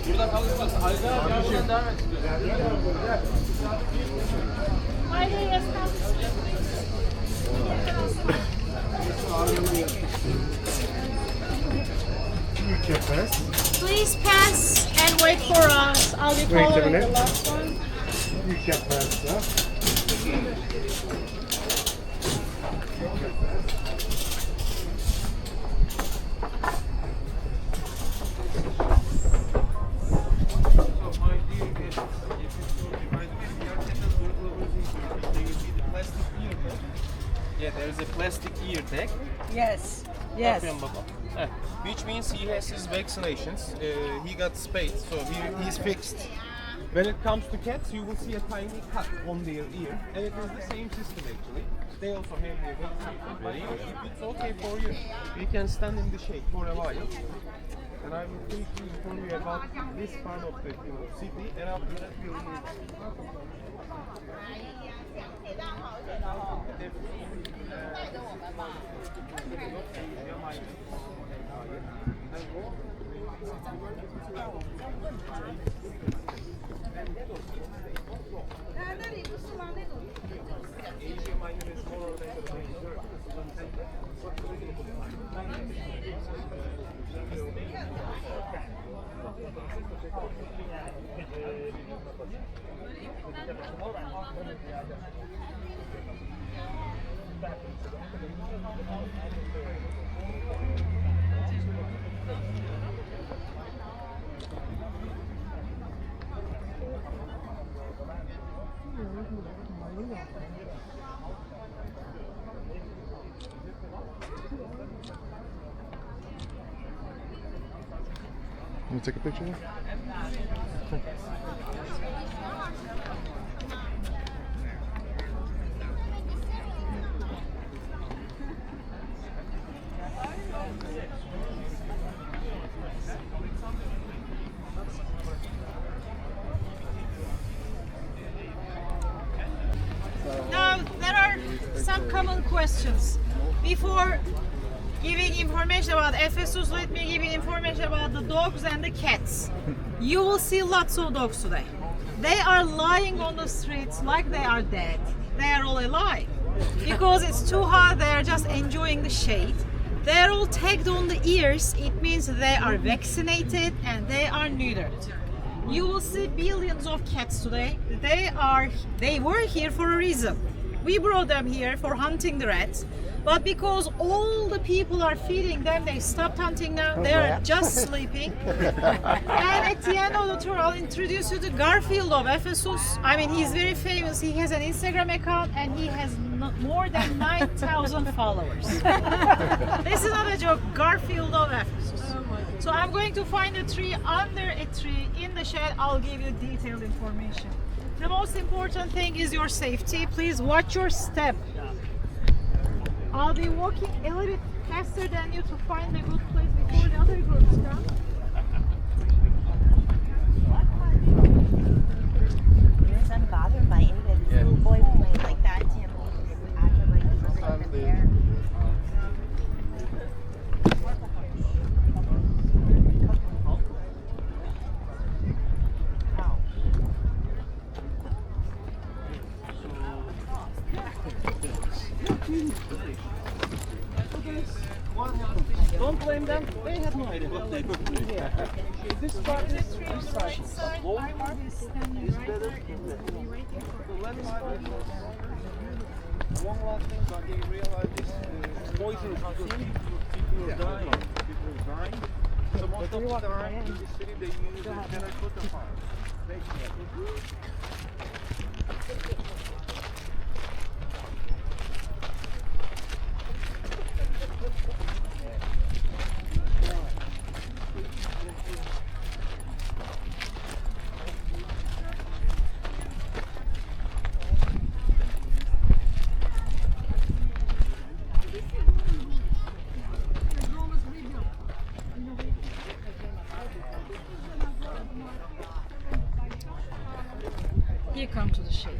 Burada kalırsa Hayda yoldan devam et. Please pass and wait for us. I'll be following the last one. You can pass that. Yeah, there is a plastic ear tag. Yes. Yes. Which means he has his vaccinations. He got spayed, so he's fixed. When it comes to cats, you will see a tiny cut on their ear, and it is the same system actually. They also have their vaccination. But if it's okay for you, you can stand in the shade for a while. And I will quickly inform you about this part of the city, and after that we will move. Can you take a picture? Now, there are some common questions. Before giving information about Ephesus, let me give you information about the dogs and the cats. You will see lots of dogs today. They are lying on the streets like they are dead. They are all alive. Because it's too hot, they are just enjoying the shade. They are all tagged on the ears. It means they are vaccinated and they are neutered. You will see billions of cats today. They were here for a reason. We brought them here for hunting the rats, but because all the people are feeding them, they stopped hunting now. They are just sleeping. And at the end of the tour, I'll introduce you to Garfield of Ephesus. I mean, he's very famous. He has an Instagram account and he has more than 9,000 followers. This is not a joke. Garfield of Ephesus. So I'm going to find a tree under a tree in the shed. I'll give you detailed information. The most important thing is your safety. Please watch your step. I'll be walking a little bit faster than you to find a good place before the other groups come. Yes, I'm bothered by anybody. This little boy playing like that. Tim was acting like he was not even there. Don't blame them. They had no idea what they could do. This part is this side. Wall part is better. One last thing, but they realized this poison people are dying. People are dying. So most of the time in the city they use terracotta fire. Here come to the shade.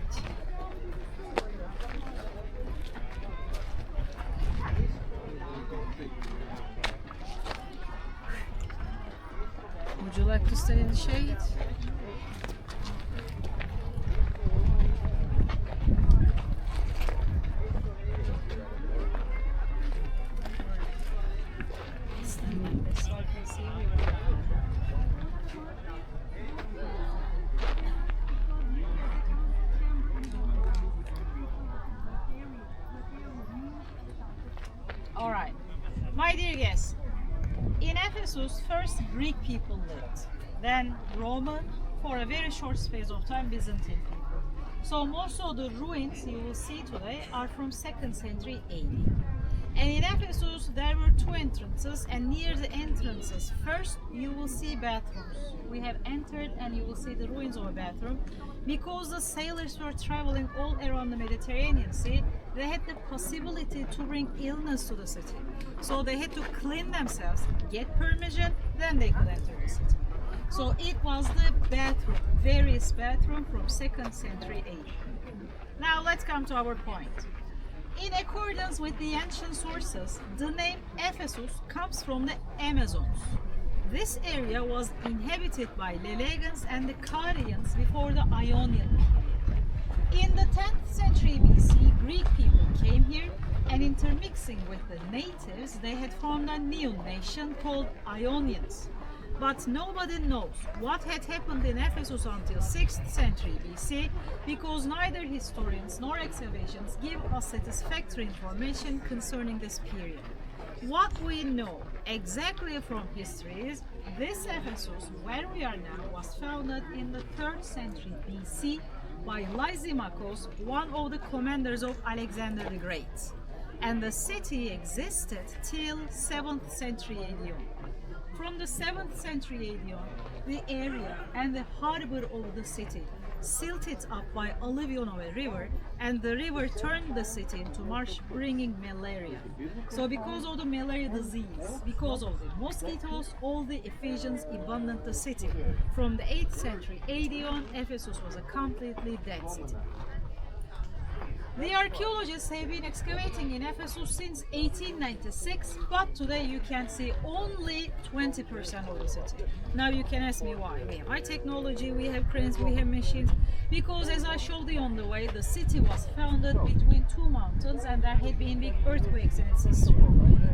Would you like to stay in the shade? Stand like this so I can see you. All right, my dear guests, in Ephesus, first Greek people lived, then Roman, for a very short space of time, Byzantine people. So most of the ruins you will see today are from 2nd century AD. And in Ephesus, there were two entrances, and near the entrances, first you will see bathrooms. We have entered and you will see the ruins of a bathroom. Because the sailors were traveling all around the Mediterranean Sea, they had the possibility to bring illness to the city. So they had to clean themselves, get permission, then they could enter the city. So it was the bathroom, various bathroom from 2nd century AD. Now let's come to our point. In accordance with the ancient sources, the name Ephesus comes from the Amazons. This area was inhabited by Lelegans and the Carians before the Ionian period. In the 10th century BC, Greek people came here, and intermixing with the natives, they had formed a new nation called Ionians. But nobody knows what had happened in Ephesus until 6th century BC, because neither historians nor excavations give us satisfactory information concerning this period. What we know exactly from history is this Ephesus, where we are now, was founded in the 3rd century BC by Lysimachus, one of the commanders of Alexander the Great. And the city existed till 7th century AD. From the 7th century AD on, the area and the harbor of the city silted up by alluvion of a river, and the river turned the city into marsh, bringing malaria. So because of the malaria disease, because of the mosquitoes, all the Ephesians abandoned the city. From the 8th century AD on, Ephesus was a completely dead city. The archaeologists have been excavating in Ephesus since 1896, but today you can see only 20% of the city. Now you can ask me why. We have high technology, we have cranes, we have machines, because as I showed you on the way, the city was founded between two mountains and there had been big earthquakes in its history.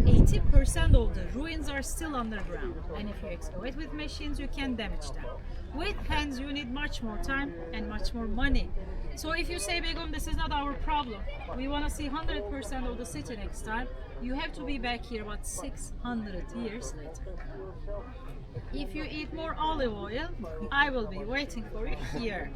80% of the ruins are still underground, and if you excavate with machines, you can damage them. With hands, you need much more time and much more money. So if you say, Begum, this is not our problem, we want to see 100% of the city next time, you have to be back here about 600 years later. If you eat more olive oil, I will be waiting for you here.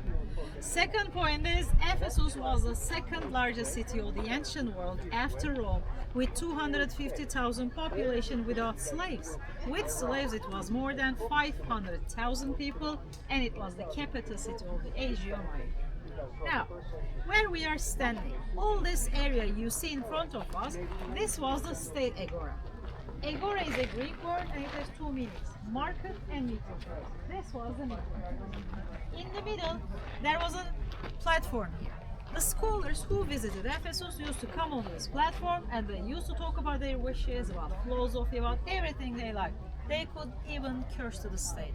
Second point is, Ephesus was the second largest city of the ancient world after Rome, with 250,000 population without slaves. With slaves, it was more than 500,000 people, and it was the capital city of the Asia Minor. Now, where we are standing, all this area you see in front of us, this was the state agora. Agora is a Greek word and it has two meanings, market and meeting place. This was the meeting place. In the middle, there was a platform here. The scholars who visited Ephesus used to come on this platform and they used to talk about their wishes, about philosophy, about everything they liked. They could even curse to the state,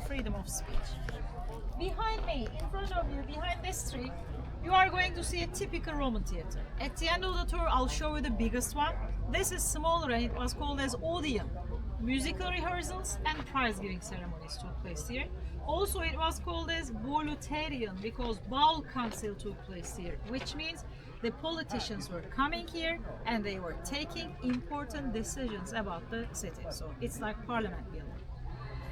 freedom of speech. Behind me, in front of you, behind this tree, you are going to see a typical Roman theater. At the end of the tour, I'll show you the biggest one. This is smaller and it was called as Odeon. Musical rehearsals and prize-giving ceremonies took place here. Also, it was called as Voluterian because Bowl Council took place here, which means the politicians were coming here and they were taking important decisions about the city. So it's like parliament building.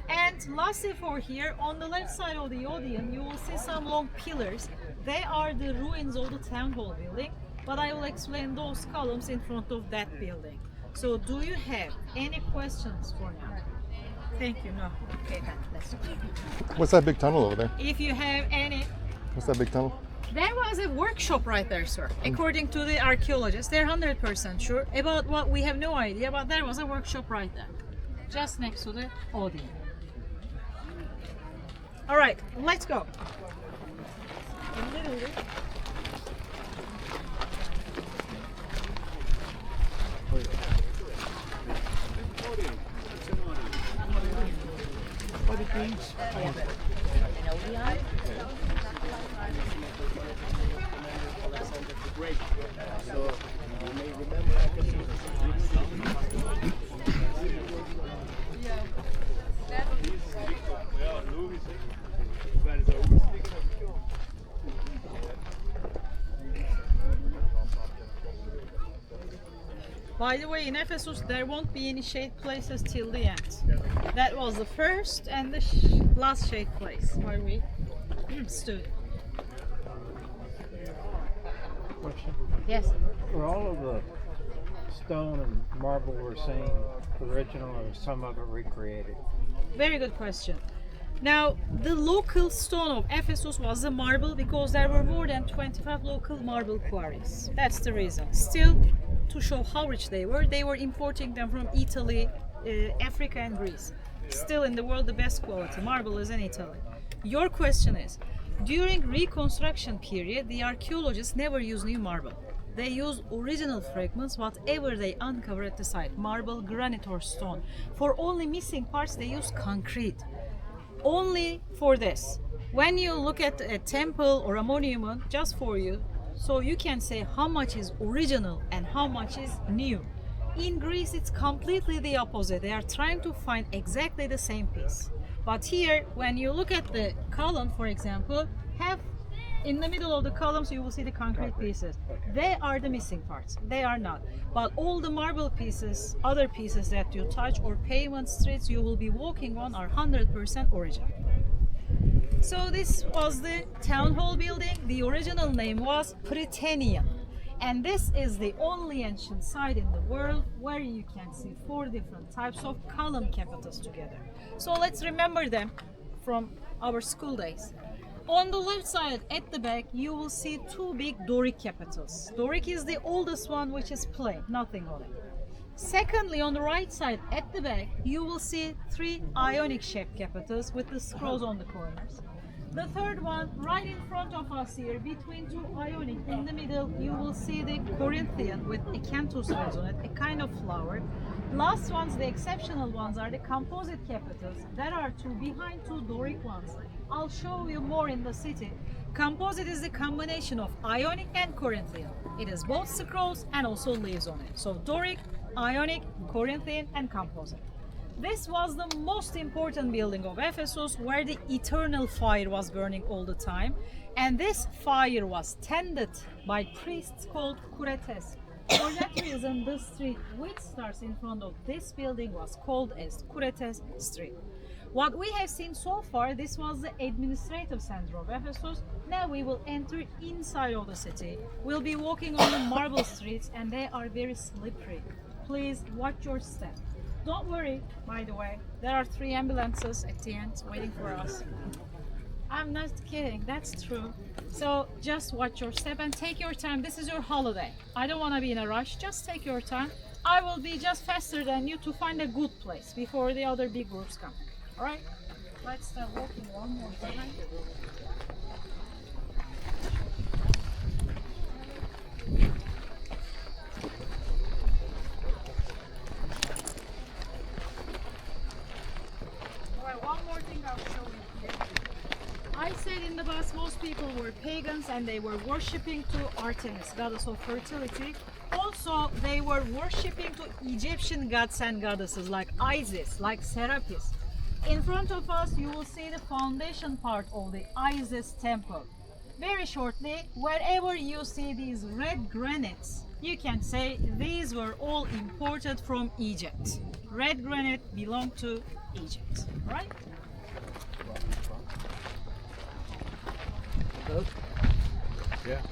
And lastly for here, on the left side of the Odeon, you will see some long pillars. They are the ruins of the town hall building, but I will explain those columns in front of that building. So do you have any questions for now? Thank you. No. Okay, let's go. What's that big tunnel over there? If you have any... What's that big tunnel? There was a workshop right there, sir. According to the archaeologists, they're 100% sure. About what we have no idea, but there was a workshop right there. Just next to the Odeon. All right, let's go. By the way, in Ephesus, there won't be any shade places till the end. That was the first and the last shade place where we stood. Question. Yes. Were all of the stone and marble we're seeing original, or some of it recreated? Very good question. Now, the local stone of Ephesus was the marble because there were more than 25 local marble quarries. That's the reason. Still, to show how rich they were importing them from Italy, Africa and Greece. Still in the world, the best quality marble is in Italy. Your question is, during reconstruction period, the archaeologists never use new marble. They use original fragments, whatever they uncover at the site, marble, granite or stone. For only missing parts, they use concrete. Only for this. When you look at a temple or a monument, just for you, so you can say how much is original and how much is new. In Greece, it's completely the opposite. They are trying to find exactly the same piece. But here, when you look at the column, for example, in the middle of the columns, you will see the concrete pieces. They are the missing parts. They are not. But all the marble pieces, other pieces that you touch, or pavement streets you will be walking on are 100% original. So this was the town hall building. The original name was Prytaneum. And this is the only ancient site in the world where you can see 4 different types of column capitals together. So let's remember them from our school days. On the left side at the back, you will see 2 big Doric capitals. Doric is the oldest one, which is plain, nothing on it. Secondly, on the right side at the back, you will see 3 Ionic shaped capitals with the scrolls on the corners. The third one, right in front of us here, between 2 Ionic, in the middle, you will see the Corinthian with acanthus rose on it, a kind of flower. Last ones, the exceptional ones, are the composite capitals. There are 2 behind 2 Doric ones. I'll show you more in the city. Composite is the combination of Ionic and Corinthian. It is both scrolls and also leaves on it. So Doric, Ionic, Corinthian and composite. This was the most important building of Ephesus, where the eternal fire was burning all the time. And this fire was tended by priests called kuretes. For that reason, the street which starts in front of this building was called as Kuretes Street. What we have seen so far, this was the administrative center of Ephesus. Now we will enter inside of the city. We'll be walking on the marble streets and they are very slippery. Please watch your step. Don't worry, by the way, there are 3 ambulances at the end waiting for us. I'm not kidding, that's true. So just watch your step and take your time. This is your holiday. I don't want to be in a rush, just take your time. I will be just faster than you to find a good place before the other big groups come. Alright, let's start walking one more time. Alright, one more thing I'll show you here. I said in the bus most people were pagans and they were worshipping to Artemis, goddess of fertility. Also, they were worshipping to Egyptian gods and goddesses like Isis, like Serapis. In front of us, you will see the foundation part of the Isis temple. Very shortly, wherever you see these red granites, you can say these were all imported from Egypt. Red granite belonged to Egypt, right? Yeah.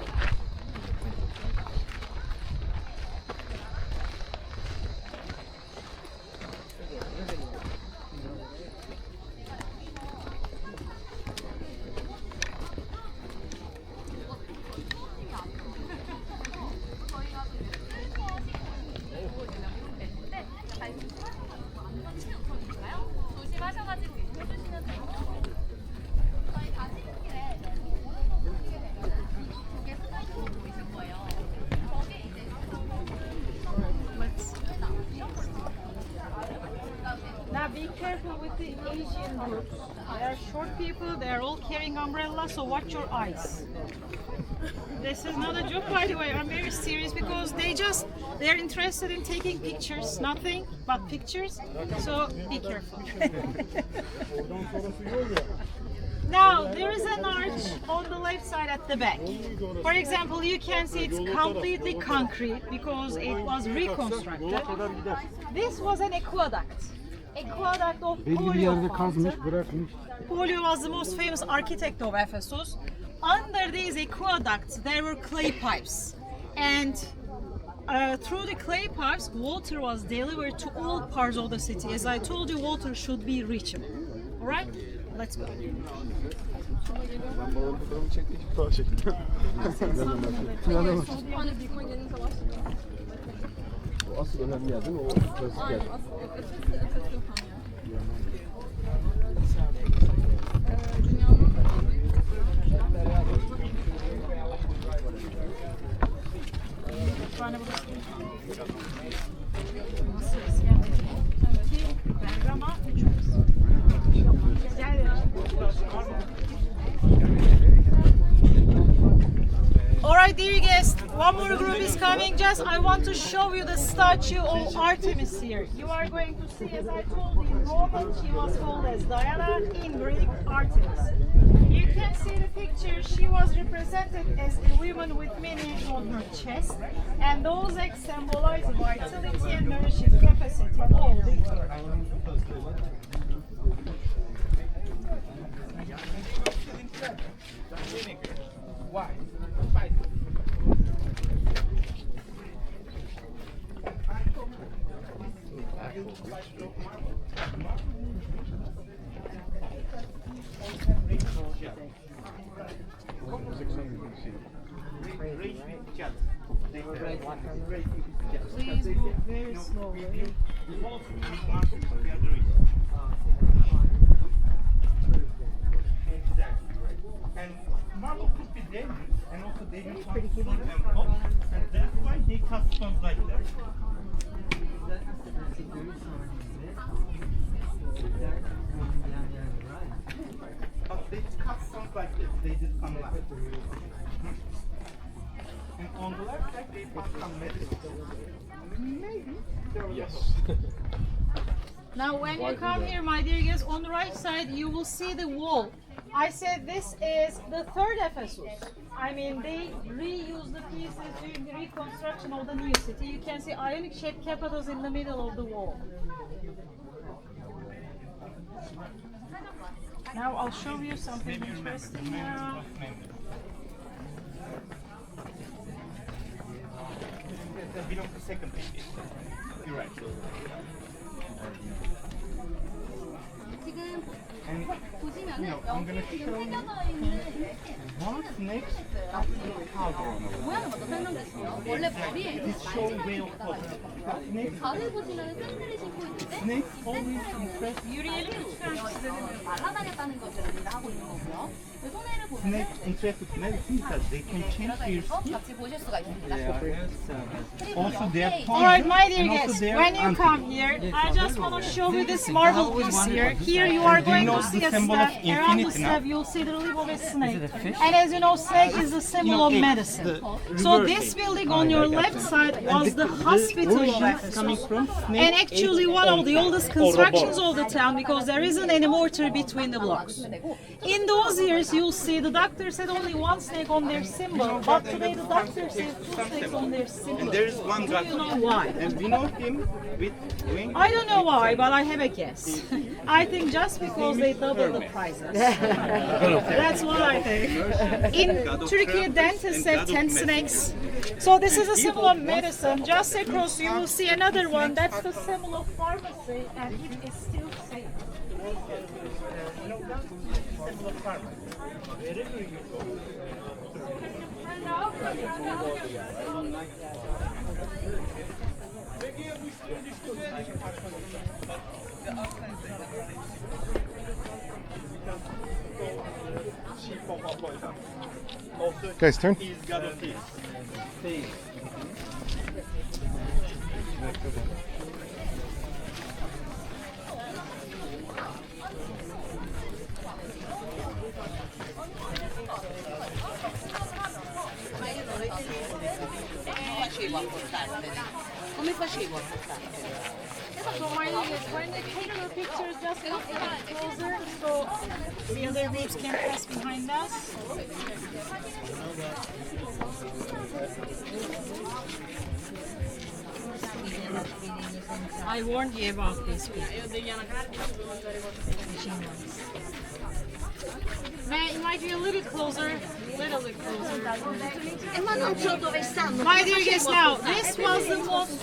careful with the Asian groups. They are short people, they are all carrying umbrellas, so watch your eyes. This is not a joke, by the way. I'm very serious because they're interested in taking pictures, nothing but pictures. So be careful. Now there is an arch on the left side at the back. For example, you can see it's completely concrete because it was reconstructed. This was an aqueduct. Aqueduct of Polio fountain. Polio was the most famous architect of Ephesus. Under these aqueducts, there were clay pipes, and through the clay pipes, water was delivered to all parts of the city. As I told you, water should be reachable. All right, let's go. Asıl önemli yerden o klasik yer. Alright, dear guests, one more group is coming. Just I want to show you the statue of Artemis here. You are going to see, as I told you, in Roman she was called as Diana, in Greek Artemis. You can see the picture. She was represented as a woman with many eggs on her chest, and those eggs symbolize vitality and nourishing capacity of the earth. Why? Please move very slowly. And marble could be dangerous, and also they will come from and up, and that's why they cut stones like that. But they cut stones like this, they did some left. And on the left side they put some medicine. Maybe there was Yes. Now when you come here, my dear guests, on the right side you will see the wall. I said this is the third Ephesus. I mean, they reused the pieces during the reconstruction of the new city. You can see ionic shaped capitals in the middle of the wall. Now I'll show you something interesting now. That belongs to the second page. You're right. And no, I'm gonna show you what's next after the caldron. This shows way of thought. Next, snakes always impress. Yürüyelim lütfen. Snakes interest with medicine because they can change their skin. Also, they are poison. Alright, my dear and also guests, they are when you anti- come here, I just want to show you this marble piece here. Here you are going to see a symbol of slab. Around the infinity now? slab you'll see the leaf of a snake. And as you know, snake is the symbol of medicine. So this building on your left side was the hospital of Ephesus. And actually one of the oldest constructions of the town because there isn't any mortar between the blocks. In those years you'll see the doctors had only one snake on their symbol, but today the doctors have two snakes on their symbol. And there is one Do drug. you know why? And we know him with wings. I don't know why, but I have a guess. I think just because they double the prices. That's what I think. In Turkiye, dentists have 10 snakes. So this is a symbol of medicine. Just across you will see another one. That's the symbol of pharmacy, and it is still safe. Guys, turn. He's got a teeth. facevo a portarteli? Come facevo a portarteli? So when they take your pictures, just come a bit closer so the other groups can pass behind us. I warned you about this people. May I invite you a little bit closer? Little bit closer. Ma non so dove stanno. My dear guests, now this was the most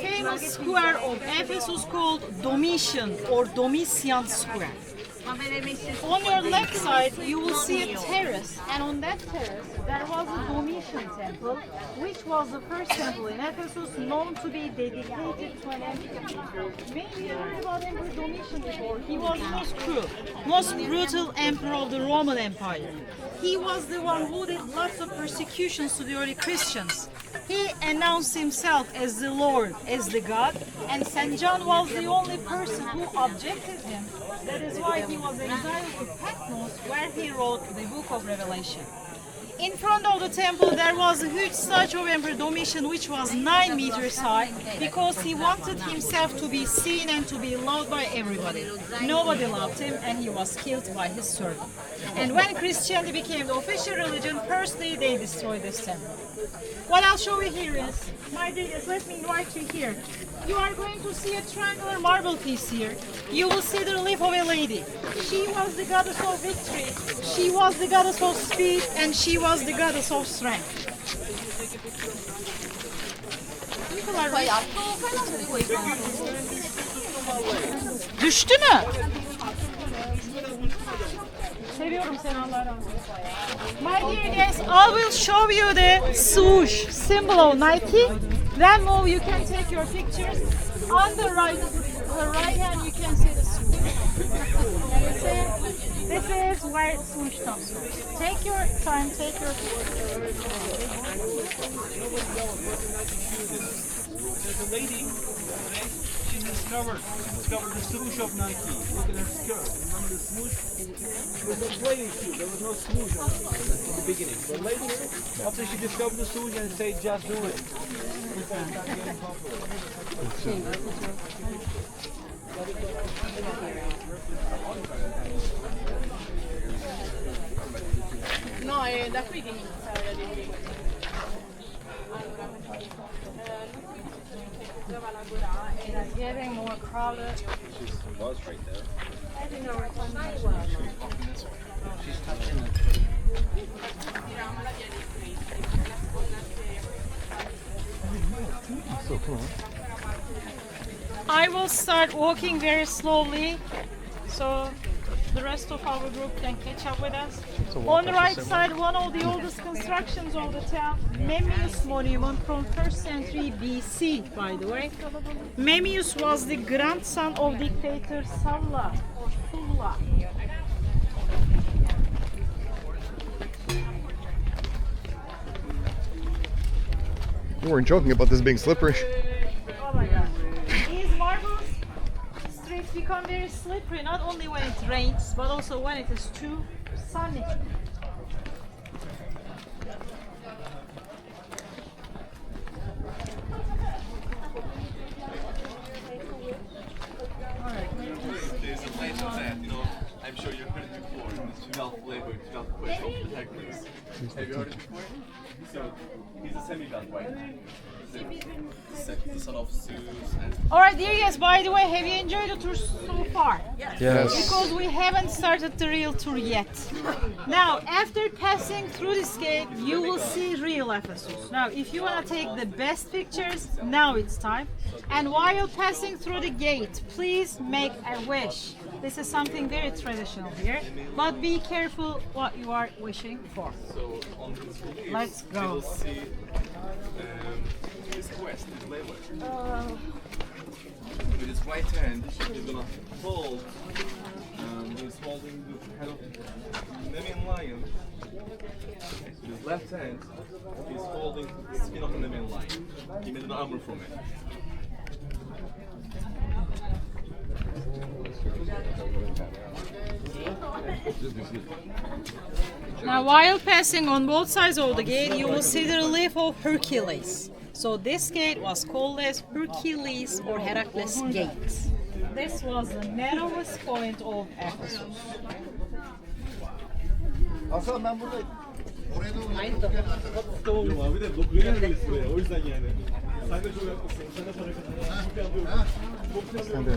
famous square of Ephesus called Domitian or Domitian Square. On your left side, you will see a terrace, and on that terrace, there was a Domitian temple, which was the first temple in Ephesus known to be dedicated to an emperor. Maybe you heard about Emperor Domitian before. He was the most cruel, most brutal emperor of the Roman Empire. He was the one who did lots of persecutions to the early Christians. He announced himself as the Lord, as the God, and St. John was the only person who objected him. That is why he was exiled to Patmos, where he wrote the book of Revelation. In front of the temple there was a huge statue of Emperor Domitian which was 9 meters high because he wanted himself to be seen and to be loved by everybody. Nobody loved him and he was killed by his servant. And when Christianity became the official religion, firstly they destroyed this temple. What I'll show you here is, my dears, let me invite you here. You are going to see a triangular marble piece here. You will see the relief of a lady. She was the goddess of victory, she was the goddess of speed, and she was the goddess of strength. Düştü mü? Seviyorum seni, Allah razı olsun. My dear guests, I will show you the swoosh symbol of Nike. Then move, you can take your pictures. On the right hand, you can see the swoosh. And this is where swoosh comes from. Take your time, take your There's a lady, she discovered the swoosh of Nike. Look at her skirt. Remember the swoosh? There was no playing shoe. There was no swoosh on it in the beginning. But later, after she discovered the swoosh and said, just do it. No, è da qui che inizia la dedica. It's getting more crowded. She was right there. I think there were She's touching So come on. I will start walking very slowly so the rest of our group can catch up with us. On the right side, one of the oldest constructions of the town, Memmius Monument from 1st century BC, by the way. Memmius was the grandson of dictator Sulla. You weren't joking about this being slippery. Oh my god. These marble streets become very slippery, not only when it rains, but also when it is too sunny. There's a legend that, I'm sure you've heard it before. It's 12 labor, 12 questions of Hercules. Have you heard it before? So, he's a semi-god, right? The son of Zeus and... Alright, dear guests, by the way, have you enjoyed the tour so far? Yes. Because we haven't started the real tour yet. Now, after passing through this gate, you will see real Ephesus. Now, if you want to take the best pictures, now it's time. And while passing through the gate, please make a wish. This is something very traditional here, but be careful what you are wishing for. So, on this relief, Let's you go. will see this quest, this labor. With his right hand, he's gonna hold, he's holding the head of the Nemean lion. With his left hand, he's holding the skin of the Nemean lion. He made an armor from it. Now, while passing on both sides of the gate, you will see the relief of Hercules. So this gate was called as Hercules or Heracles Gate. This was the narrowest point of Ephesus. Hasan ben buradayım. Oraya doğru. Tamam abi de dokuyamayız buraya. O yüzden yani. Sen de çok haklısın. Sen de para kazanıyorsun. Sen de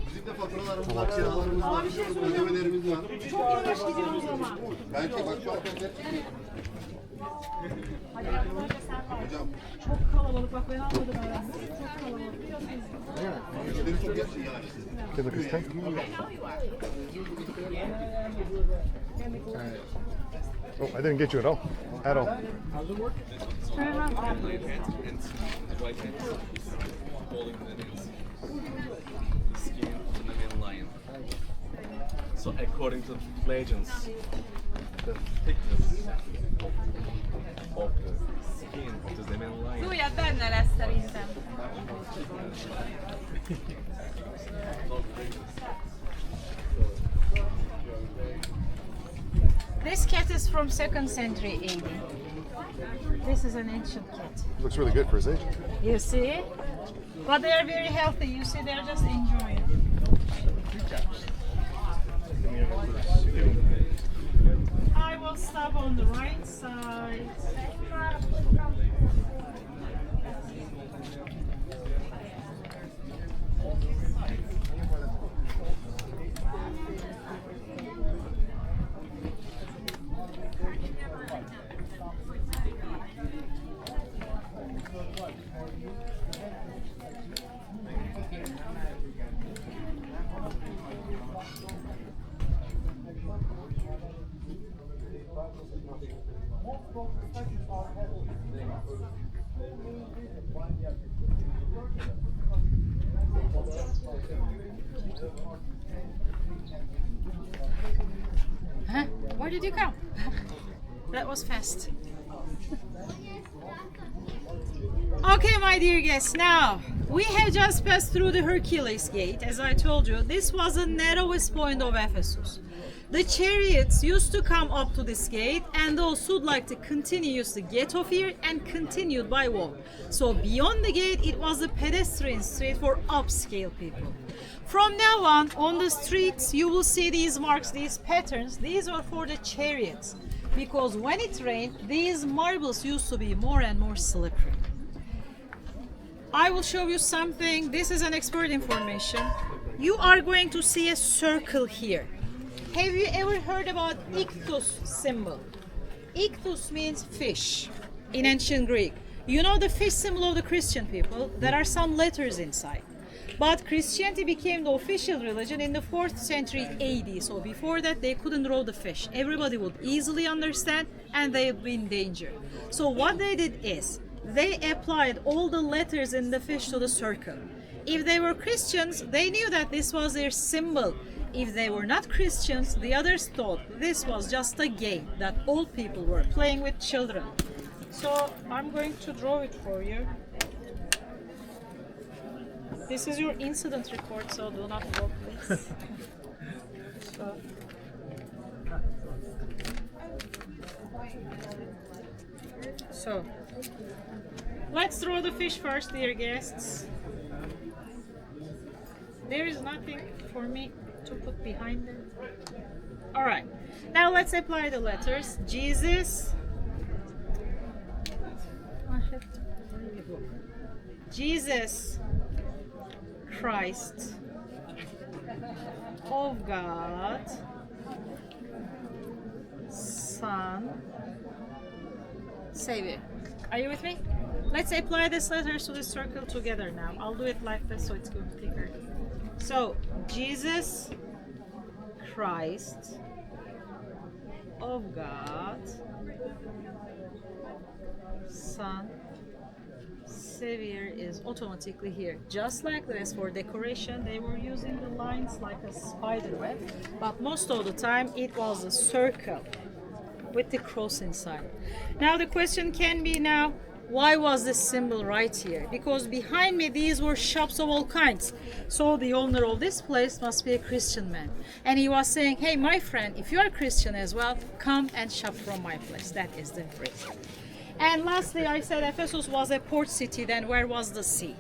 Bizim de faturalarımız var, kiralarımız var, ödemelerimiz var. Çok yavaş gidiyoruz ama. Belki bak şu an kendileri Hocam. Çok kalabalık, bak ben anladım herhalde. Çok kalabalık. Müşteri çok yavaş. Give a good time. Oh, I didn't get you at all. At all. Right hand and the right hand holding the skin of the main lion. So according to legends, the thickness of the skin of the main lion. Súlyad benne lesz szerintem. This cat is from 2nd century AD. This is an ancient cat. Looks really good for his age. You see? But they are very healthy. You see, they're just enjoying. I will stop on the right side. Huh? Where did you go? That was fast. Okay, my dear guests, now we have just passed through the Hercules Gate. As I told you, this was the narrowest point of Ephesus. The chariots used to come up to this gate, and those who'd like to continue used to get off here and continued by walk. So beyond the gate, it was a pedestrian street for upscale people. From now on the streets, you will see these marks, these patterns. These are for the chariots, because when it rained, these marbles used to be more and more slippery. I will show you something. This is an expert information. You are going to see a circle here. Have you ever heard about ichthus symbol? Ichthus means fish in ancient Greek. You know the fish symbol of the Christian people? There are some letters inside. But Christianity became the official religion in the 4th century AD. So before that, they couldn't draw the fish. Everybody would easily understand and they would be in danger. So what they did is, they applied all the letters in the fish to the circle. If they were Christians, they knew that this was their symbol. If they were not Christians, the others thought this was just a game that old people were playing with children. So I'm going to draw it for you. This is your incident report, so do not go, please. So, let's draw the fish first, dear guests. There is nothing for me to put behind it. Alright, now let's apply the letters. Jesus. Jesus Christ of God, Son, Savior. Are you with me? Let's apply these letters to the circle together now. I'll do it like this so it's going thicker. So, Jesus Christ of God, Son, Savior is automatically here. Just like this, for decoration, they were using the lines like a spider web, but most of the time it was a circle with the cross inside. Now the question can be now, Why was this symbol right here? Because behind me these were shops of all kinds. So the owner of this place must be a Christian man. And he was saying, hey my friend, if you are Christian as well, come and shop from my place. That is the reason. And lastly, I said Ephesus was a port city, then where was the sea?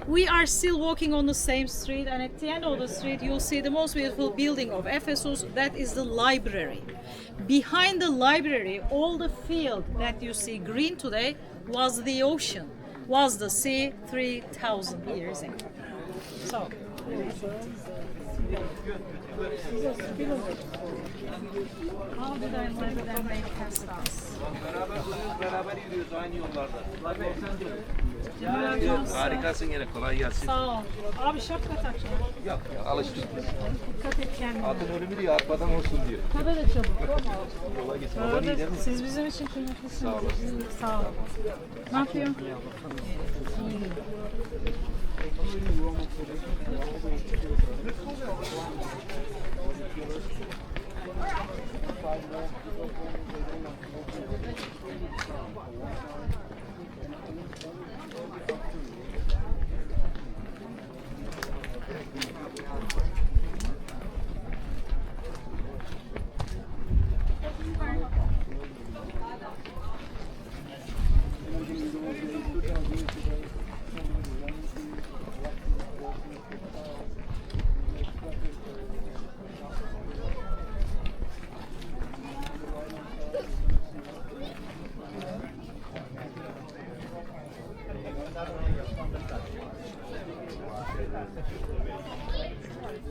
We are still walking on the same street, and at the end of the street you'll see the most beautiful building of Ephesus, that is the library. Behind the library, all the field that you see green today was the ocean, was the sea 3,000 years ago. So, how did I live and make pastas? Beraber yürüyoruz aynı yollarda. Harikasın. Harikasın yine, kolay gelsin. Sağ ol. Abi şapka takacağım. Yok ya, alıştık biz. Dikkat et kendine. Atın ölümü diyor, arpadan olsun diyor. Tabii de çabuk. Kolay gelsin. Baban iyi değil mi? Siz bizim için kıymetlisiniz. Sağ olasın. Sağ ol. Ne yapıyorsun?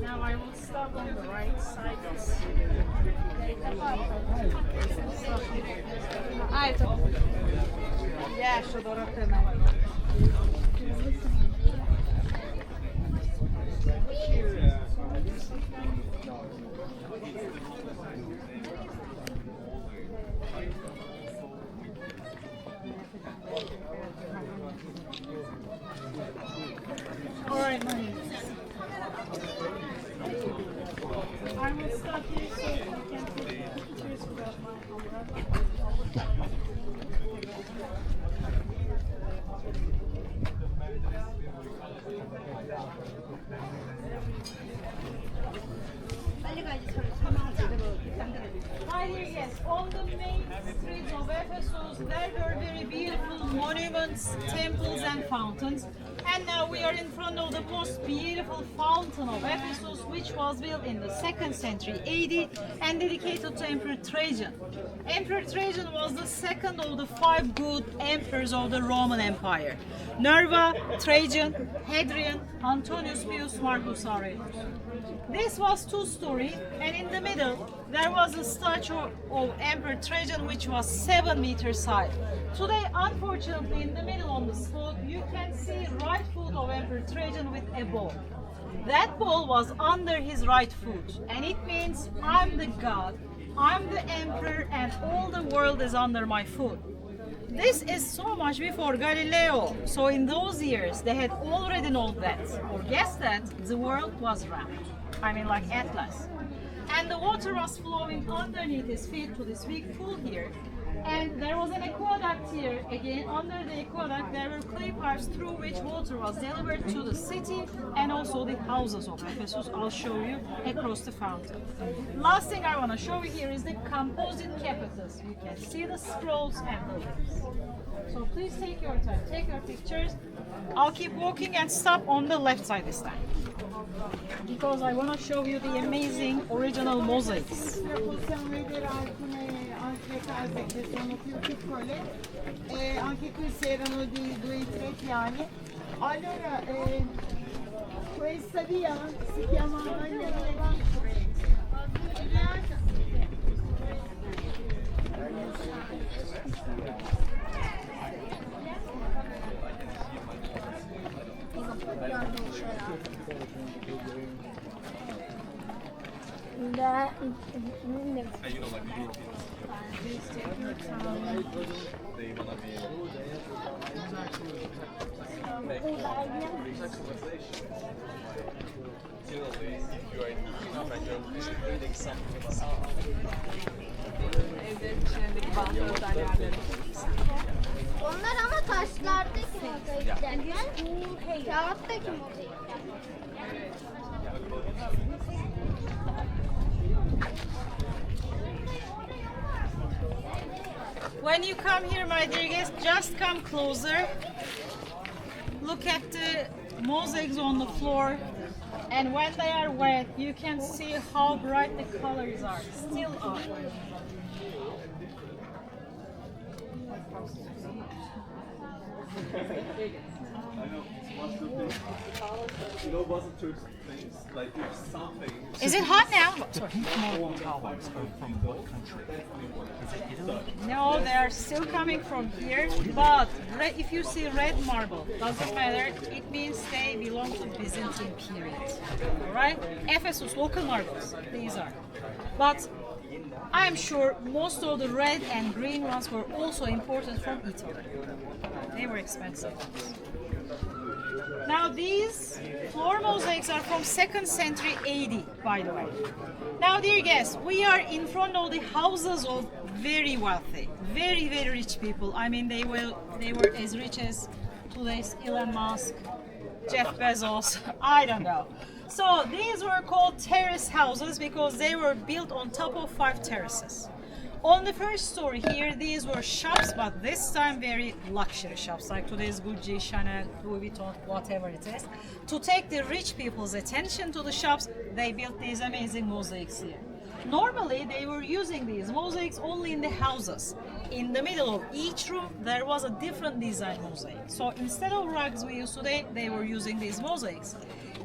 Now I will stop on the right side. А, это... Я что дурака на. All right, money. I will stop here so you can take pictures without my camera. Hi dear guests, on the main streets of Ephesus there were very beautiful monuments, temples and fountains. And now we are in front of the most beautiful fountain of Ephesus, which was built in the 2nd century AD and dedicated to Emperor Trajan. Emperor Trajan was the second of the 5 good emperors of the Roman Empire. Nerva, Trajan, Hadrian, Antonius Pius, Marcus Aurelius. This was 2-story, and in the middle there was a statue of Emperor Trajan which was 7 meters high. Today, unfortunately, in the middle on the spot, you can see right foot of Emperor Trajan with a ball. That ball was under his right foot, and it means I'm the god, I'm the emperor, and all the world is under my foot. This is so much before Galileo, so in those years they had already known that, or guessed that, the world was round. I mean like Atlas. And the water was flowing underneath his feet to this big pool here. And there was an aqueduct here. Again, under the aqueduct there were clay pipes through which water was delivered to the city and also the houses of Ephesus. I'll show you across the fountain. Last thing I want to show you here is the composite capitals. You can see the scrolls and the leaves. So please take your time, take your pictures. I'll keep walking and stop on the left side this time, because I want to show you the amazing original mosaics. Allora, questa via si chiama Via Evde içindeki bazı özel yerleri. Onlar ama taşlardaki mozaikler. Kağıttaki mozaikler. When you come here, my dear guests, just come closer. Look at the mosaics on the floor. And when they are wet, you can see how bright the colors are. Still are. I know. You know, wasn't Turks things like there's something. Is it hot now? Sorry. No, they are still coming from here. But if you see red marble, doesn't matter. It means they belong to Byzantine period. All right? Ephesus local marbles. These are. But I'm sure most of the red and green ones were also imported from Italy. They were expensive. Now these floor mosaics are from 2nd century AD, by the way. Now dear guests, we are in front of the houses of very wealthy, very, very rich people. I mean, they were as rich as today's Elon Musk, Jeff Bezos, I don't know. So these were called terrace houses because they were built on top of 5 terraces. On the first story here, these were shops, but this time very luxury shops, like today's Gucci, Chanel, Louis Vuitton, whatever it is. To take the rich people's attention to the shops, they built these amazing mosaics here. Normally, they were using these mosaics only in the houses. In the middle of each room, there was a different design mosaic. So instead of rugs we use today, they were using these mosaics.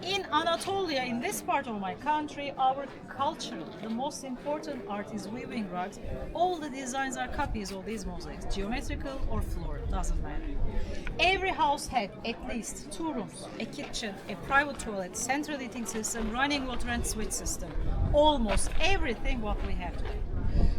In Anatolia, in this part of my country, our culture, the most important art is weaving rugs. All the designs are copies of these mosaics, geometrical or floral, doesn't matter. Every house had at least 2 rooms, a kitchen, a private toilet, central heating system, running water and switch system. Almost everything what we have today.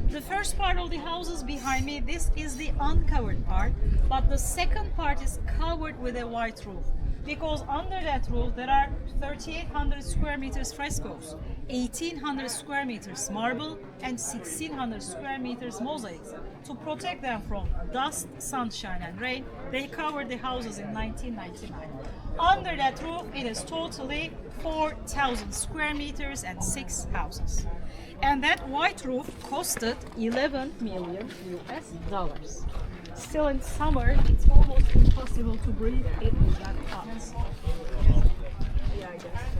The first part of the houses behind me, this is the uncovered part, but the second part is covered with a white roof. Because under that roof there are 3,800 square meters frescoes, 1,800 square meters marble, and 1,600 square meters mosaics. To protect them from dust, sunshine, and rain, they covered the houses in 1999. Under that roof, it is totally 4,000 square meters and 6 houses. And that white roof costed 11 million US. Still in summer, it's almost impossible to breathe. It is that hot.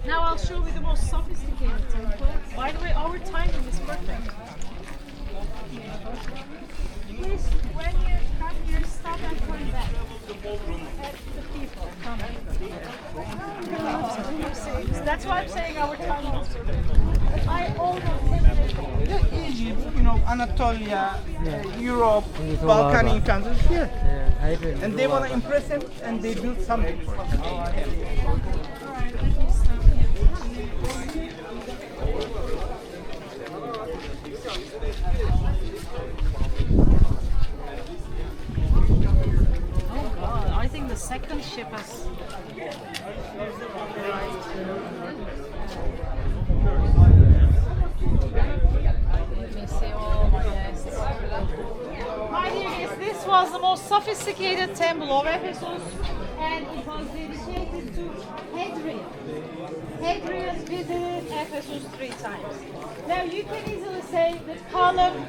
Now I'll show you the most sophisticated temple. By the way, our timing is perfect. Please, when you come here, stop and turn back at the people coming. That's why I'm saying our timing is perfect. I almost Egypt, Anatolia, Europe, Balkan countries here. And they want to impress them and they build something for them. Oh God, I think the second ship has... My dear guests, this was the most sophisticated temple of Ephesus, and it was dedicated to Hadrian. Hadrian visited Ephesus 3 times. Now you can easily say the column,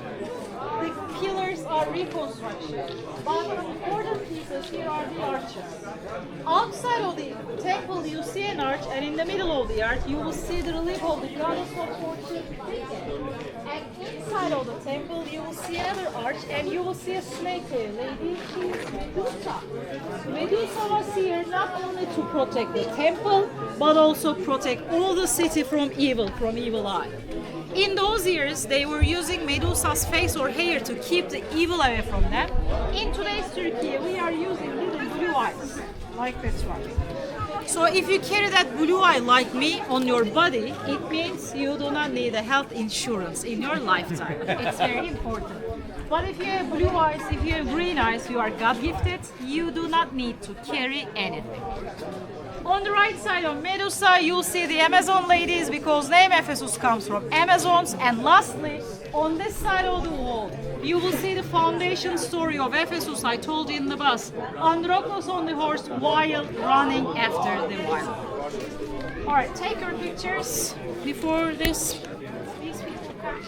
the pillars are reconstruction, but the important pieces here are the arches. Outside of the temple you see an arch, and in the middle of the arch you will see the relief of the goddess of fortune. And inside of the temple you will see another arch, and you will see a snake there, lady, she is Medusa. Medusa was here not only to protect the temple, but also protect all the city from evil eye. In those years, they were using Medusa's face or hair to keep the evil away from them. In today's Turkey, we are using little blue eyes, like this one. So if you carry that blue eye like me on your body, it means you do not need a health insurance in your lifetime. It's very important. But if you have blue eyes, if you have green eyes, you are God-gifted. You do not need to carry anything. On the right side of Medusa, you'll see the Amazon ladies, because name Ephesus comes from Amazons. And lastly, on this side of the wall, you will see the foundation story of Ephesus I told you in the bus. Androclos on the horse while running after the wild. Alright, take your pictures before these people come.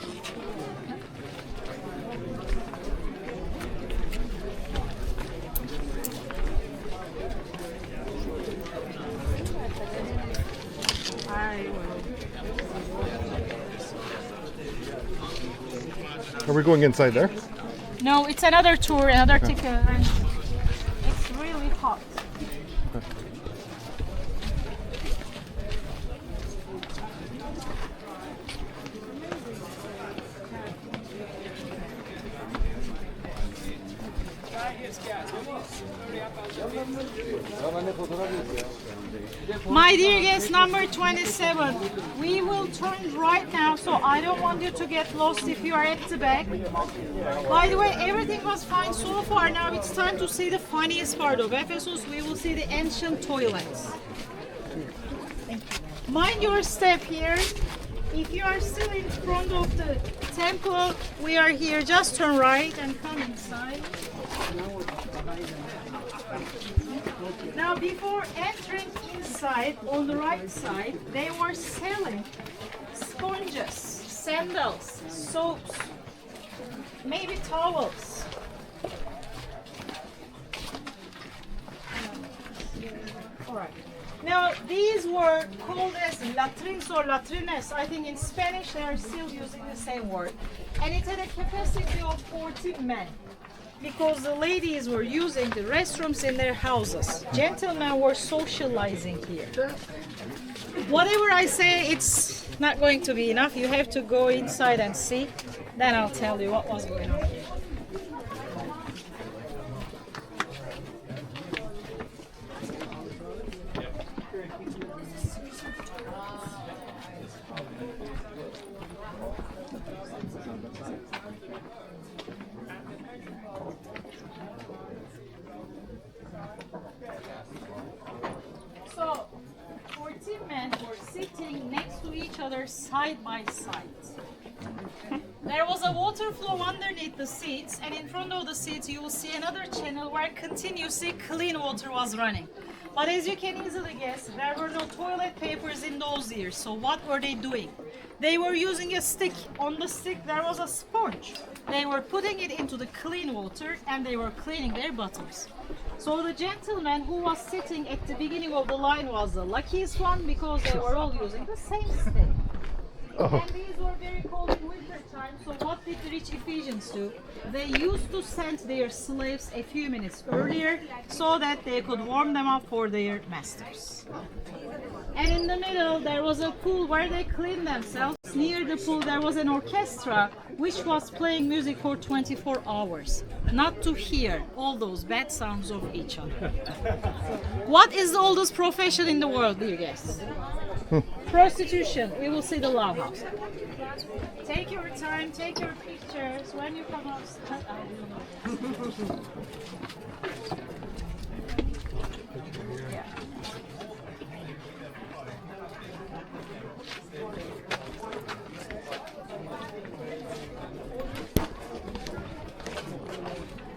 Are we going inside there? No, it's another tour, another ticket, and it's really hot. My dear guest number 27, we will turn right now, so I don't want you to get lost if you are at the back. By the way, everything was fine so far. Now it's time to see the funniest part of Ephesus. We will see the ancient toilets. Mind your step here. If you are still in front of the temple, we are here. Just turn right and come inside. Now, before entering inside, on the right side, they were selling sponges, sandals, soaps, maybe towels. All right. Now, these were called as latrines or latrines. I think in Spanish they are still using the same word. And it had a capacity of 40 men. Because the ladies were using the restrooms in their houses. Gentlemen were socializing here. Whatever I say, it's not going to be enough. You have to go inside and see. Then I'll tell you what was going on here. So, 14 men were sitting next to each other side by side. There was a water flow underneath the seats, and in front of the seats you will see another channel where continuously clean water was running. But as you can easily guess, there were no toilet papers in those years. So what were they doing? They were using a stick. On the stick there was a sponge. They were putting it into the clean water and they were cleaning their bottoms. So the gentleman who was sitting at the beginning of the line was the luckiest one because they were all using the same stick. Oh. And these were very cold in winter time, so what did the rich Ephesians do? They used to send their slaves a few minutes earlier so that they could warm them up for their masters. And in the middle there was a pool where they cleaned themselves. Near the pool there was an orchestra which was playing music for 24 hours, not to hear all those bad sounds of each other. What is the oldest profession in the world, dear guests? Prostitution. We will see the love house. Take your time, take your pictures. When you come out,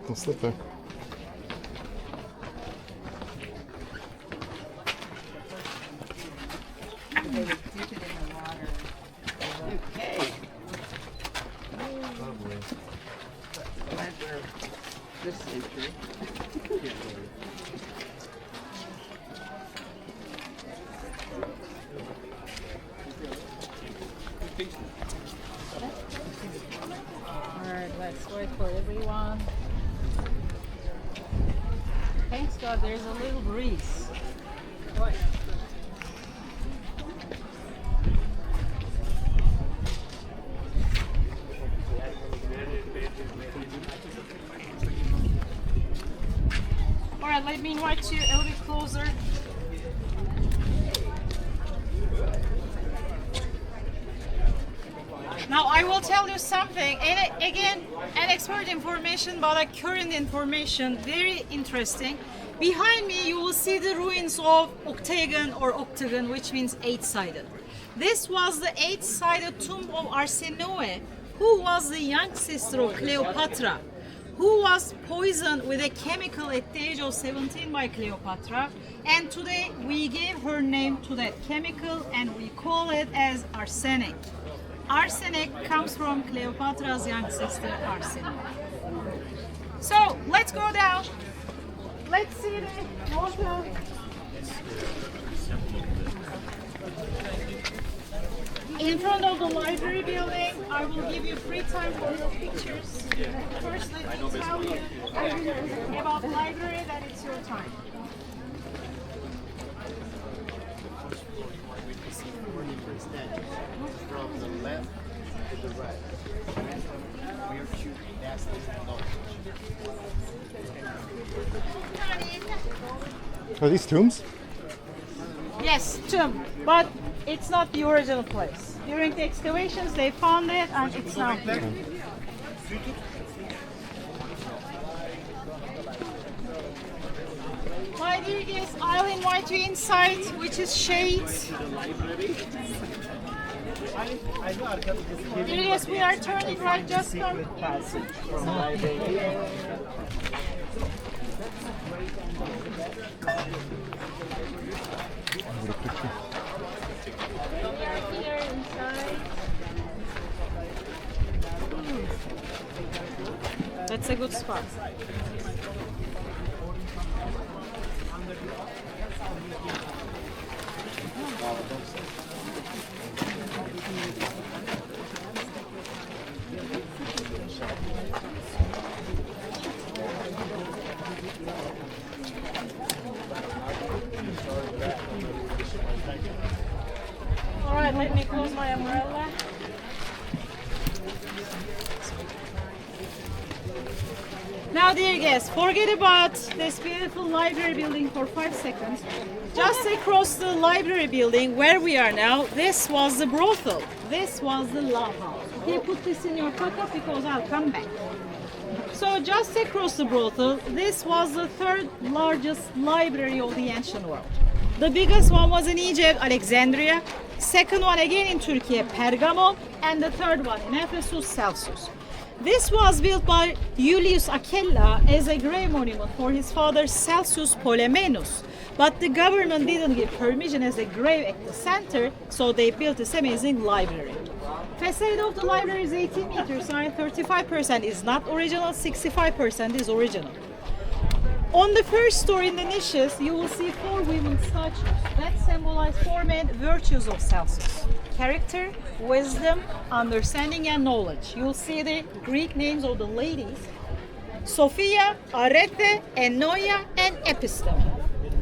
Don't slip there. They would dip it in the water. Okay. Lovely. Glad we're this century. Alright, let's wait for everyone. Thanks God there's a little breeze. What? Alright, let me invite you a little bit closer. Now I will tell you something, and again, an expert information but a current information, very interesting. Behind me you will see the ruins of octagon or octagon, which means eight-sided. This was the eight-sided tomb of Arsinoe, who was the young sister of Cleopatra, who was poisoned with a chemical at the age of 17 by Cleopatra, and today we gave her name to that chemical and we call it as arsenic. Arsenic comes from Cleopatra's young sister Arsenic. So let's go down. Let's see the water. In front of the library building, I will give you free time for your pictures. First, let me tell you about the library, then it's your time. From the left to the right. We are shooting. That's the knowledge. Are these tombs? Yes, tomb, but it's not the original place. During the excavations, they found it, and it's now here. My dear guests, I'll invite you inside, which is shades. Dear guests, we are turning right, just come. What a picture. Here inside. That's a good spot. All right, let me close my umbrella. Now, dear guests, forget about this beautiful library building for 5 seconds. Just across the library building where we are now, this was the brothel. This was the love house. Okay, put this in your pocket because I'll come back. So just across the brothel, this was the third largest library of the ancient world. The biggest one was in Egypt, Alexandria. Second one again in Turkiye, Pergamon. And the third one in Ephesus, Celsus. This was built by Julius Aquella as a grave monument for his father Celsus Polemenus. But the government didn't give permission as a grave at the center, so they built this amazing library. Facade of the library is 18 meters high, 35% is not original, 65% is original. On the first story in the niches, you will see 4 women statues that symbolize 4 main virtues of Celsus: character, wisdom, understanding, and knowledge. You'll see the Greek names of the ladies: Sophia, Arete, Enoia, and Episteme.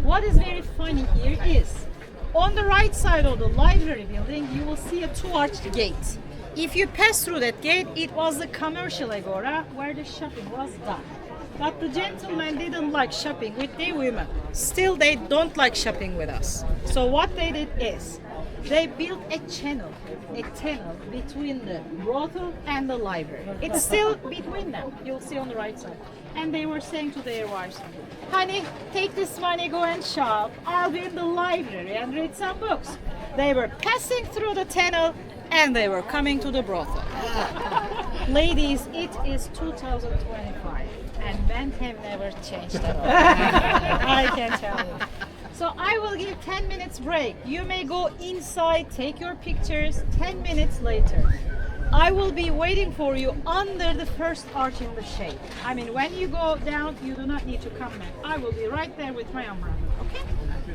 What is very funny here is, on the right side of the library building, you will see a 2-arched gate. If you pass through that gate, it was the commercial agora where the shopping was done. But the gentlemen didn't like shopping with the women. Still, they don't like shopping with us. So what they did is, they built a tunnel between the brothel and the library. It's still between them. You'll see on the right side. And they were saying to their wives, "Honey, take this money, go and shop. I'll be in the library and read some books." They were passing through the tunnel and they were coming to the brothel. Ladies, it is 2025 and men have never changed at all. I can tell you. So I will give 10 minutes break. You may go inside, take your pictures. 10 minutes later, I will be waiting for you under the first arch in the shade. I mean, when you go down, you do not need to come back. I will be right there with my umbrella, okay?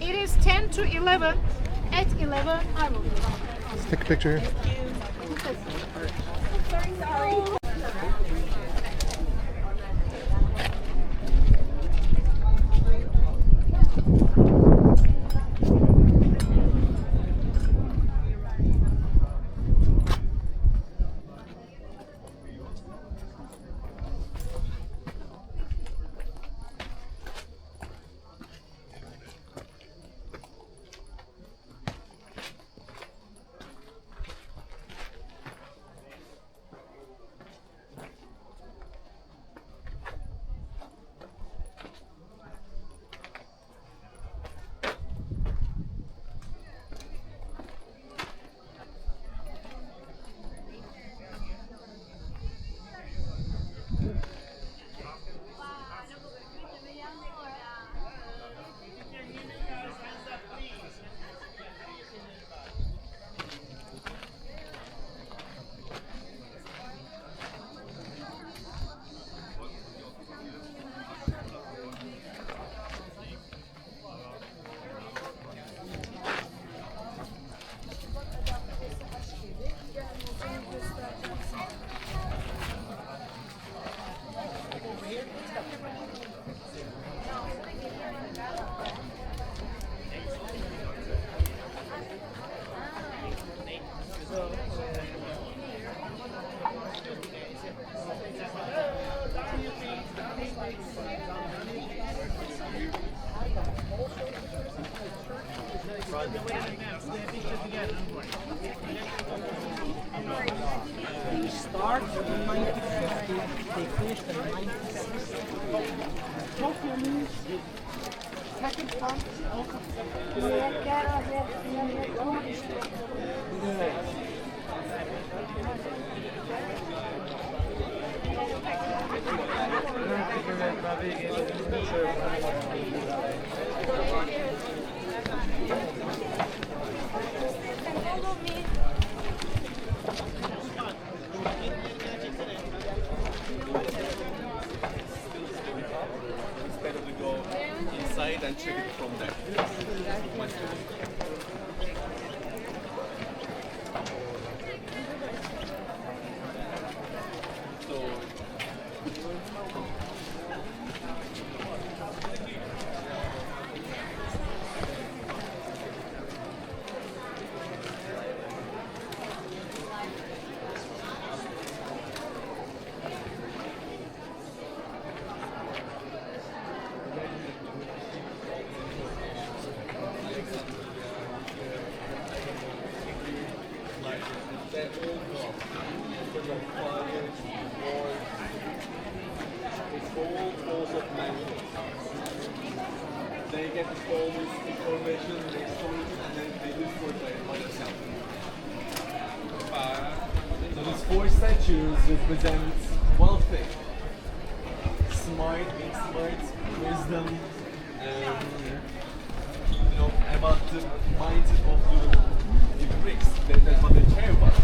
It is 10 to 11. At 11, I will be right there. Let's take a picture here. Sorry. Instead of we go inside and check it from there. They get all this information, they store it, and then they destroy it by themselves. So these four statues represent one thing: smart, being smart, wisdom, you know, about the mind of the Greeks. That's what they care about.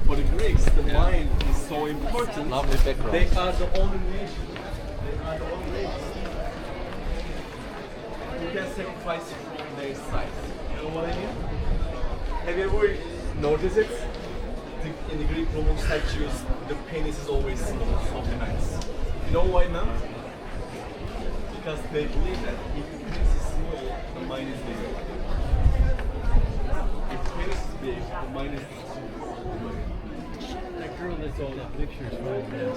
For the Greeks, the mind is so important. They are the only nation. They are the only nation who can sacrifice from their side. You know what I mean? Have you ever noticed it? In the Greek Roman statues, the penis is always small of the knights. You know why not? Because they believe that if the penis is small, the mind is big. If the penis is big, the mind is small. That girl that's all the pictures right now.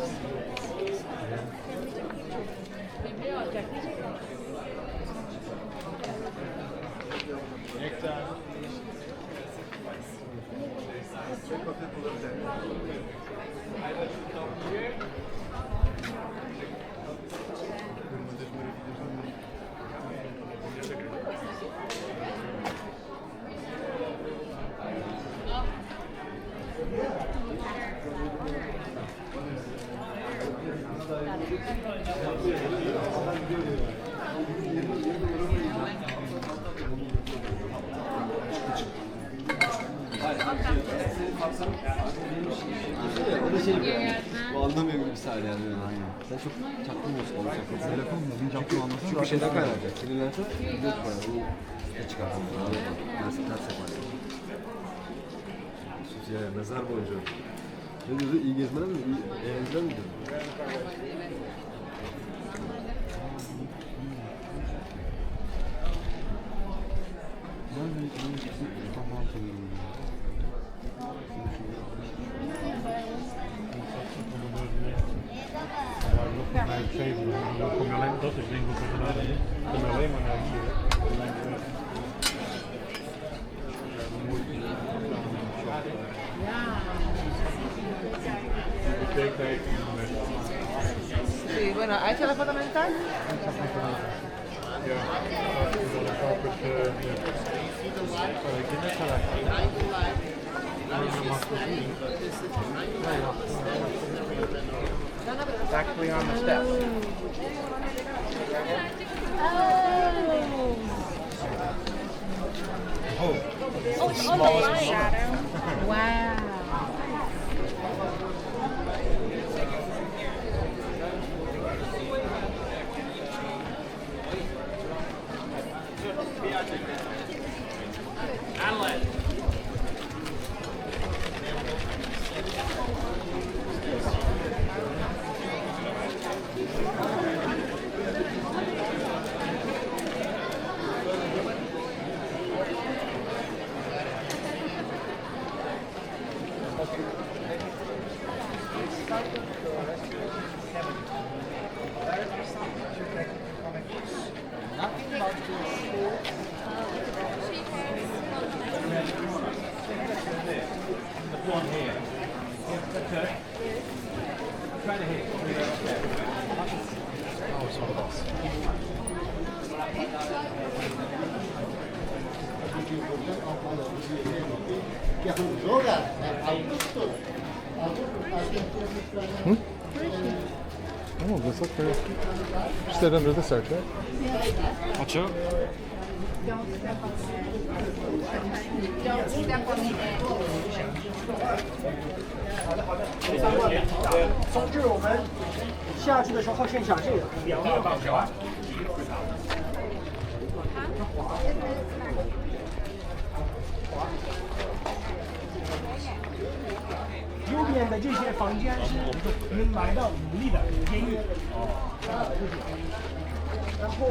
O da şey böyle. Bu anlamıyor misal yani. Aynen. Sen çok çaktırmıyorsun. Telefon mu? Çaktım anlasın. Çünkü şeyden kaynaklı. Sinirlense yok bayağı. Bunu ne çıkarsın? Nasıl ters yaparsın? Sus ya, nazar boncuğu. Ne diyordu? İyi gezmeler mi? İyi eğlenceler mi diyordu? Sí, bueno, ¿ha hecho la foto mental? Exactly on the step. Oh, smallest shadow. Wow. Oh, this looks very. Sit under this arch, right? Watch out. Don't step on the edge. 总之，我们下去的时候先想这个两面放下。右边的这些房间是能买到武力的监狱。然后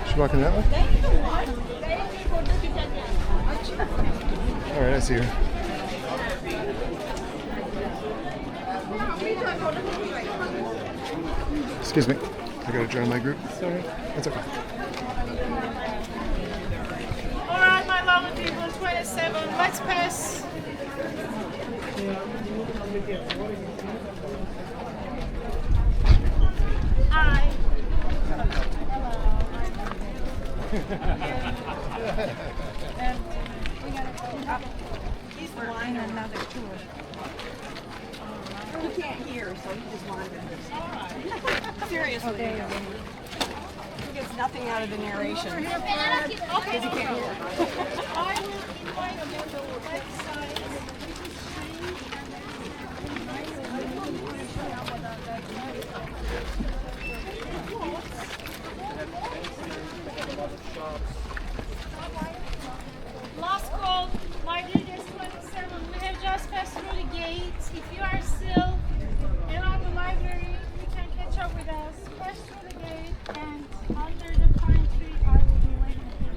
She's walking that way? Alright, I see her. Excuse me. I gotta join my group. Sorry. That's okay. Alright, my lovely people, 27. Let's pass. Hi. He's flying another tour. He can't hear, so he just wandered. Seriously. He gets nothing out of the narration. Because he can't hear. I will invite you to the website. Last call, my dear guest 27. We have just passed through the gates. If you are still around the library, you can catch up with us. Pass through the gate and under the pine tree, I will be waiting for you.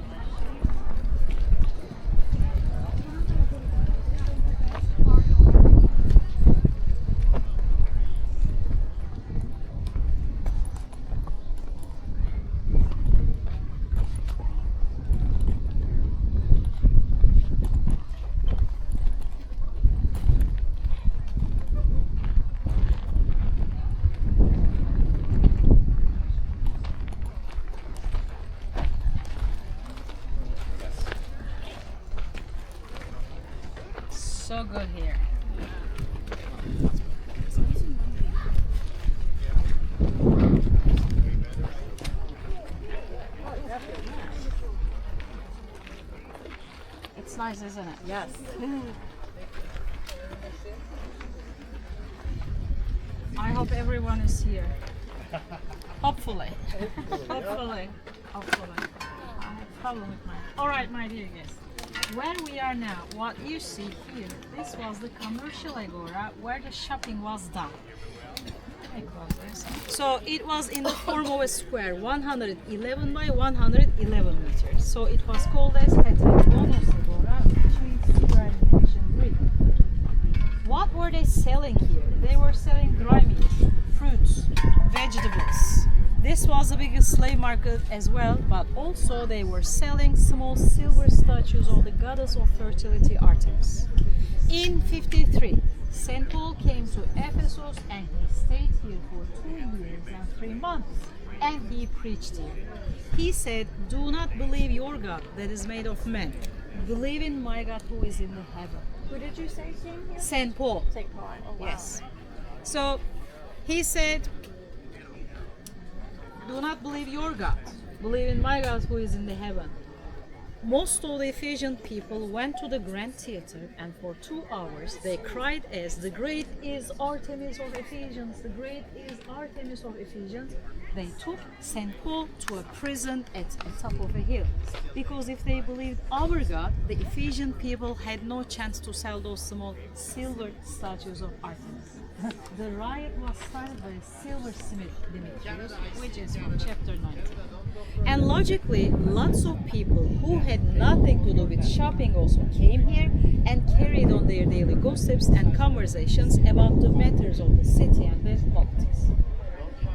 So good here. It's nice, isn't it? Yes. I hope everyone is here. Hopefully. Hopefully. Hopefully. I have a problem with mine. Alright, my dear guests. Where we are now, what you see here, this was the commercial agora where the shopping was done. Let me close this. So it was in the form of a square, 111 by 111 meters. So it was called as Heterogeneous agora, which means square dimension grid. What were they selling here? They were selling dry meat, fruits, vegetables. This was the biggest slave market as well, but also they were selling small silver statues of the goddess of fertility Artemis. In 53, St. Paul came to Ephesus and he stayed here for 2 years and 3 months. And he preached here. He said, "Do not believe your God that is made of men. Believe in my God who is in the heaven." Who did you say came here? St. Paul. St. Paul. Oh, wow. Yes. So he said, "Do not believe your God. Believe in my God who is in the heaven." Most of the Ephesian people went to the Grand Theater and for 2 hours they cried as, "The great is Artemis of Ephesians, the great is Artemis of Ephesians." They took St. Paul to a prison at the top of a hill. Because if they believed our God, the Ephesian people had no chance to sell those small silver statues of Artemis. The riot was started by a silversmith Demetrius, which is from chapter 19. And logically, lots of people who had nothing to do with shopping also came here and carried on their daily gossips and conversations about the matters of the city and their politics.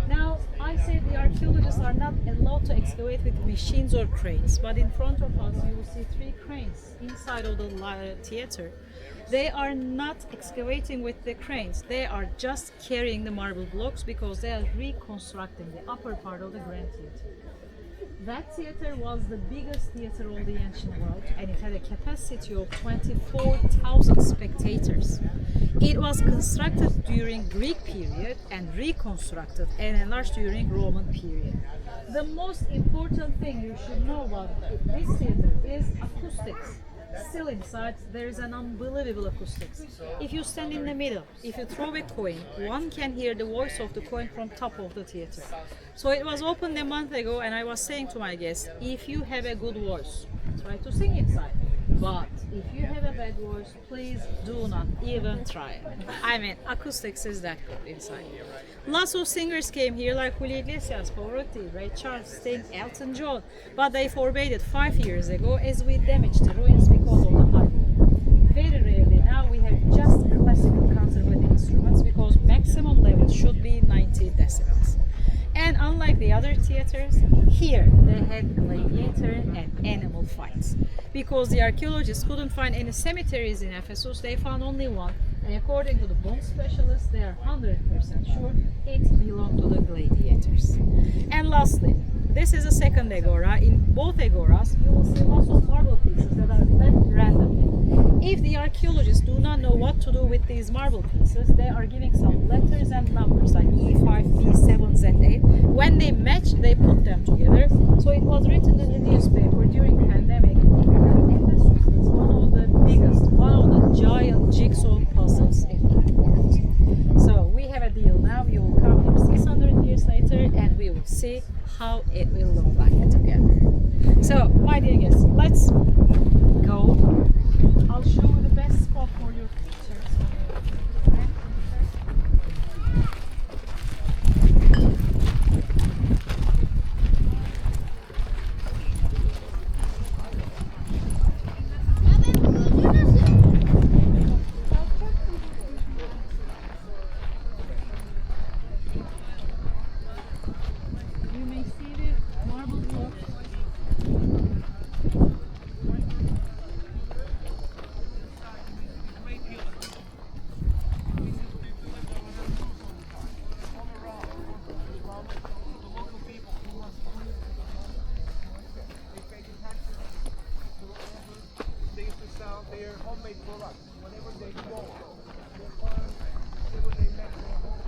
Now, I said the archaeologists are not allowed to excavate with machines or cranes, but in front of us you will see 3 cranes inside of the theater. They are not excavating with the cranes, they are just carrying the marble blocks because they are reconstructing the upper part of the Grand Theater. That theater was the biggest theater of the ancient world, and it had a capacity of 24,000 spectators. It was constructed during Greek period and reconstructed and enlarged during Roman period. The most important thing you should know about this theater is acoustics. Still inside, there is an unbelievable acoustics. If you stand in the middle, if you throw a coin, one can hear the voice of the coin from top of the theater. So it was opened a month ago, and I was saying to my guests, if you have a good voice, try to sing inside. But if you have a bad voice, please do not even try. I mean, acoustics is that good inside. Lots of singers came here like Julio Iglesias, Pavarotti, Ray Charles, Sting, Elton John, but they forbade it 5 years ago as we damaged the ruins because of the high volume. Very rarely now we have just classical concert with instruments because maximum level should be 90 decibels. And unlike the other theaters, here they had gladiator and animal fights. Because the archaeologists couldn't find any cemeteries in Ephesus, they found only one. And according to the bone specialists, they are 100% sure it belonged to the gladiators. And lastly, this is a second agora. In both agoras, you will see lots of marble pieces that are left randomly. If the archaeologists do not know what to do with these marble pieces, they are giving some letters and numbers like E5, B7, Z8. When they match, they put them together. So it was written in the newspaper during the pandemic that Ephesus is one of the biggest, one of the giant jigsaw puzzles in the world. So we have a deal now. You will come here 600 years later and we will see how it will look like together. So, my dear guests, let's go. I'll show you the best spot for your pictures. You may see the marble blocks. They used to sell their homemade products whenever they go. They farm, whatever they make their home.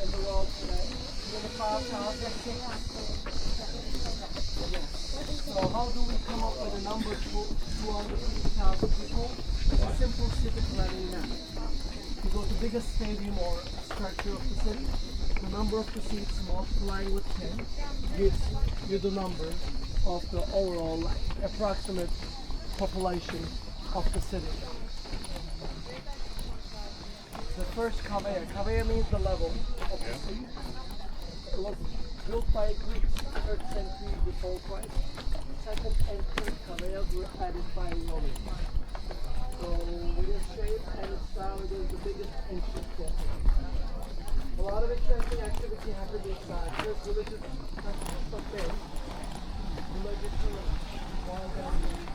In the world today. In the past, So how do we come up with a number for 250,000 people? It's a simple city planning map. You go to biggest stadium or structure of the city, the number of the seats multiplying with 10 gives you the number of the overall approximate population of the city. The first Kavaya means the level of the city. It was built by Greeks 3rd century before Christ. Second and third Kavayas were added by Romans. So with its shape and its style, it is the biggest ancient temple. A lot of interesting activity happened inside. There's religious practices of faith. Religious wild animals.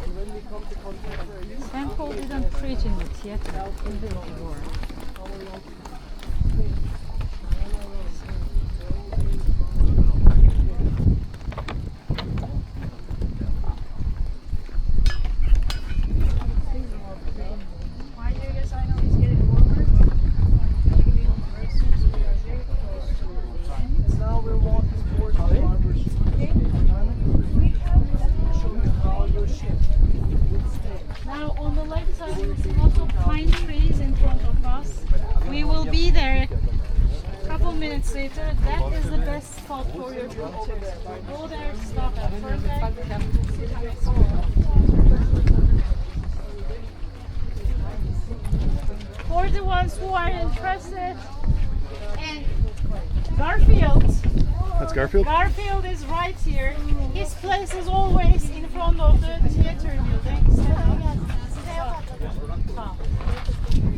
And when we come to contemporary, St. Paul didn't preach in the theater, in the war. now we're walking towards the barber's show you how your ship would stay. Now on the left side you see lots of pine trees in front of us. We will be there a couple minutes later. That is the best spot for your trip. Go there, stop at perfect. For the ones who are interested, and Garfield. That's Garfield? Garfield is right here. His place is always in front of the theater building.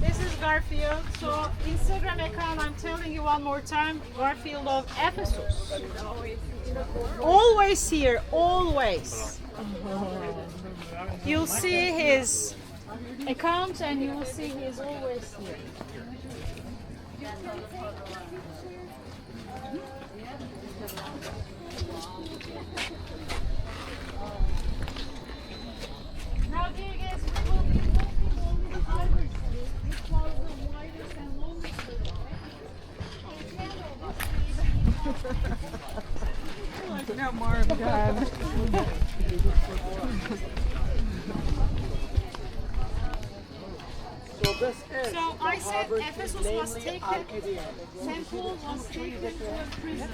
This is Garfield. So Instagram account, I'm telling you one more time, Garfield of Ephesus. Always here, always. You'll see his account and you will see he's always here. Now, dear guests, we will be walking on the Harbor Street, which was the widest and longest street. Like no more of God. So I said Ephesus was taken, St. Paul was taken to a prison.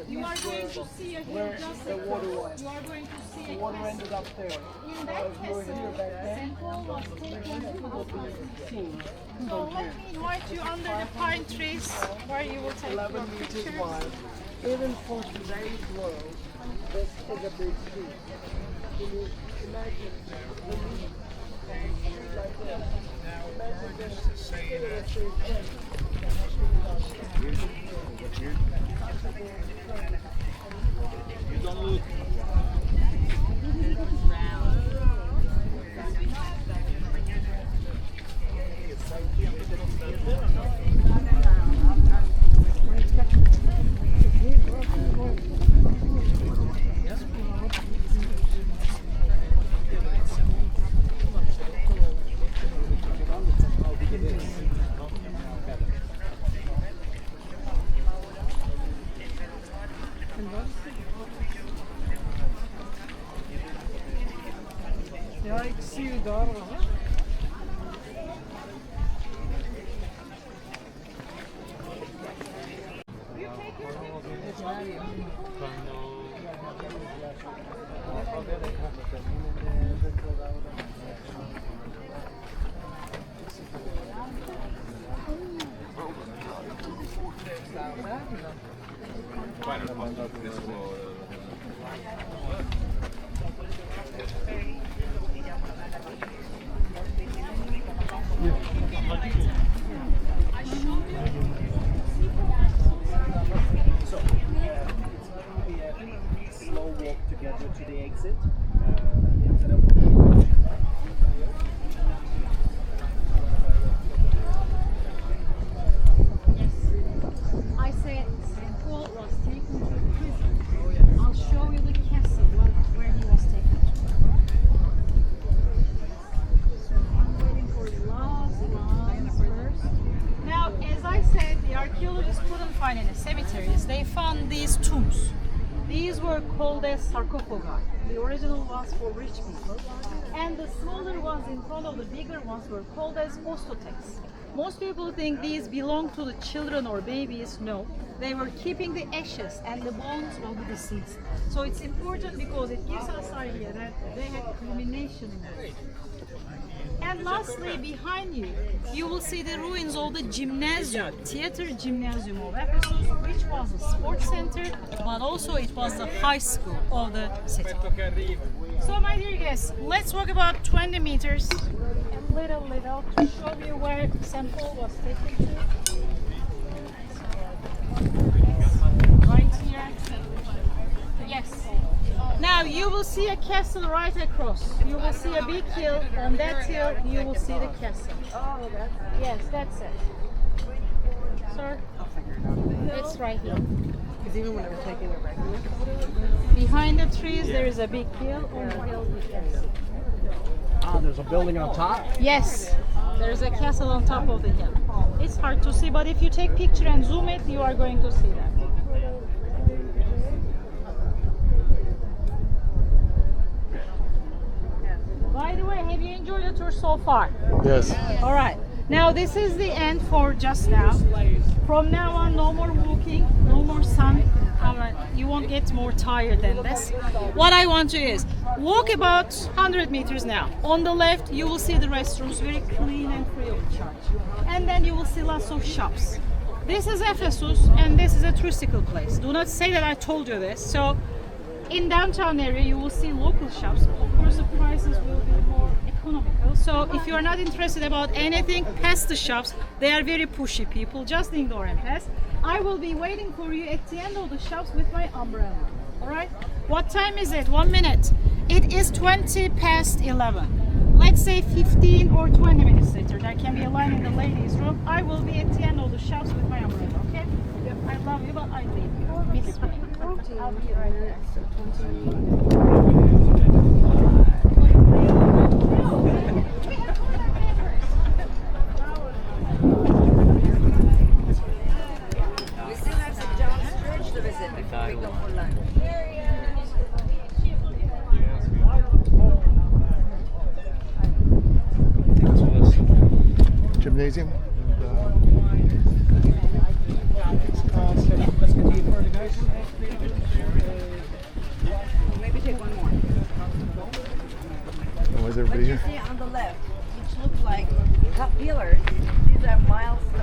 You are going to see a hill just the water was. You are going to see The a water castle. ended up there. In that castle, St. Paul was taken to a prison. So let me invite you under the pine trees where you will take 11 your meters pictures. wide. Even for today's world, this is a big street. Can you imagine the need like this? Imagine this You don't look. Ja, ik zie u daar. So, slow walk together to the exit. I said St. Paul was taken to a prison. I'll show you the castle where he was taken to. So I'm waiting for the last verse. were called as sarcophagi. The original ones for rich people. And the smaller ones in front of the bigger ones were called as ostotex. Most people think these belong to the children or babies. No, they were keeping the ashes and the bones of the deceased. So it's important because it gives us idea that they had cremation in them. And lastly, behind you, you will see the ruins of the gymnasium, theater gymnasium of Ephesus, which was a sports center, but also it was the high school of the city. So my dear guests, let's walk about 20 meters and little to show you where St. Paul was taken to. Right here. Yes. Now you will see a castle right across. You will see a big hill. On that hill, you will see the castle. Oh, that's it. Yes, that's it. Sir, it's right here. Because even when I was taking a regular behind the trees, there is a big hill. On the hill, you can see. There's a building on top? Yes, there's a castle on top of the hill. It's hard to see, but if you take picture and zoom it, you are going to see that. By the way, have you enjoyed the tour so far? Yes. All right. Now this is the end for just now. From now on, no more walking, no more sun. You won't get more tired than this. What I want to is walk about 100 meters now. On the left, you will see the restrooms, very clean and free of charge. And then you will see lots of shops. This is Ephesus, and this is a touristical place. Do not say that I told you this. So, in downtown area, you will see local shops. Of course, the prices will be more economical. So if you are not interested about anything past the shops, they are very pushy people. Just ignore and pass. I will be waiting for you at the end of the shops with my umbrella. All right? What time is it? 1 minute. It is 20 past 11. Let's say 15 or 20 minutes later. There can be a line in the ladies' room. I will be at the end of the shops with my umbrella. Okay? I love you, but I leave you. I'll be right there. We still have St. John's Church to visit before we go for lunch. Gymnasium. Let's continue further, guys. Maybe take one more. Why is everybody What you here? see on the left, which looks like pillars, these are milestones.